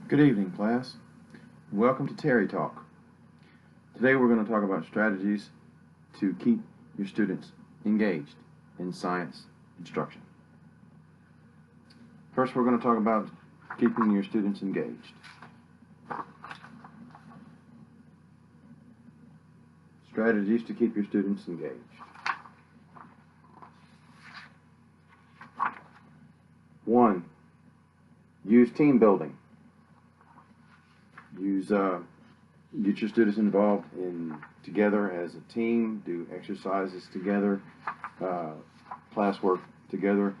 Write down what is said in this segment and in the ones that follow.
Good evening, class. Welcome to Terry Talk. Today we're going to talk about strategies to keep your students engaged in science instruction. First, we're going to talk about keeping your students engaged. Strategies to keep your students engaged. One, use team building. Get your students involved together as a team, do exercises together, classwork together,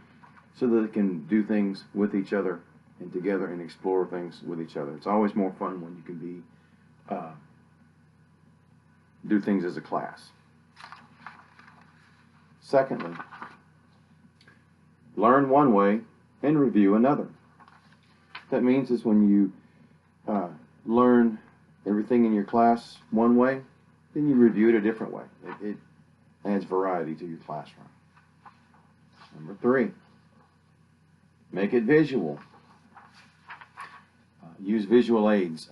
so that they can do things with each other and together and explore things with each other. It's always more fun when you can do things as a class. Secondly, learn one way and review another. That means is when you learn everything in your class one way, then you review it a different way. It adds variety to your classroom. Number three, make it visual. Use visual aids.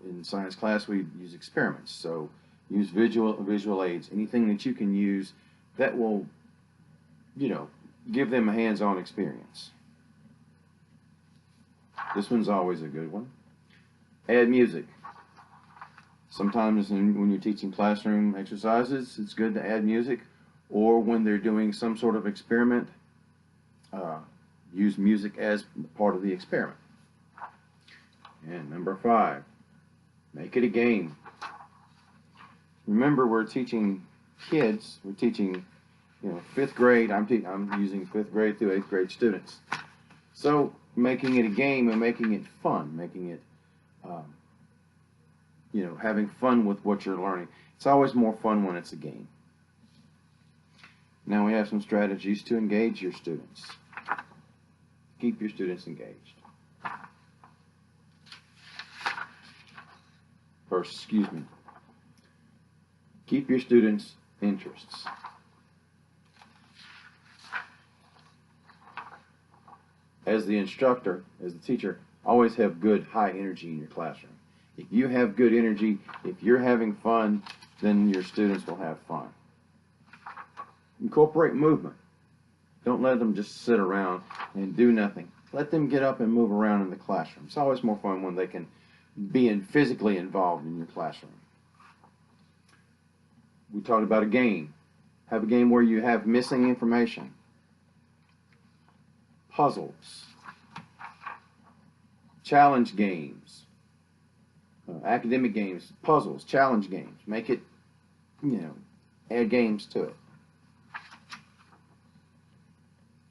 In science class, we use experiments, so use visual aids. Anything that you can use that will, give them a hands-on experience. This one's always a good one. Add music. Sometimes when you're teaching classroom exercises, it's good to add music, or when they're doing some sort of experiment, use music as part of the experiment. And number five, make it a game. Remember, we're teaching kids, we're teaching, fifth grade, I'm using fifth grade through eighth grade students. So making it a game and making it fun, making it, having fun with what you're learning. It's always more fun when it's a game. Now we have some strategies to engage your students. Keep your students engaged. Keep your students' interests. As the instructor, as the teacher, always have good, high energy in your classroom. If you have good energy, if you're having fun, then your students will have fun. Incorporate movement. Don't let them just sit around and do nothing. Let them get up and move around in the classroom. It's always more fun when they can be physically involved in your classroom. We talked about a game. Have a game where you have missing information. Puzzles. Challenge games. Academic games, puzzles, challenge games. Make it, add games to it.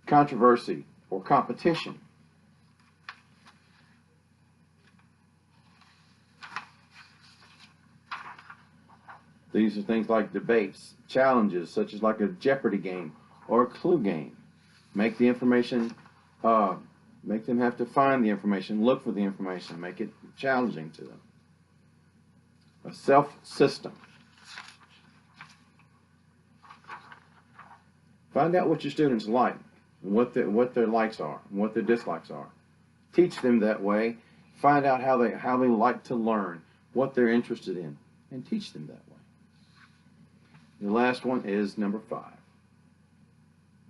Controversy or competition. These are things like debates, challenges, such as like a Jeopardy game or a clue game. Make the information, make them have to find the information, look for the information, make it challenging to them. A self-system. Find out what your students like, and what their likes are, and what their dislikes are. Teach them that way. Find out how they like to learn, what they're interested in, and teach them that way. The last one is number 5.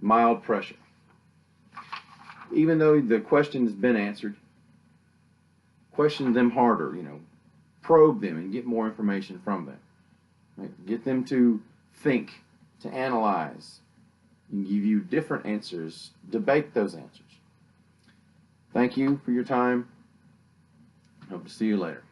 Mild pressure. Even though the question has been answered, question them harder, probe them and get more information from them. Right? Get them to think, to analyze, and give you different answers, debate those answers. Thank you for your time. Hope to see you later.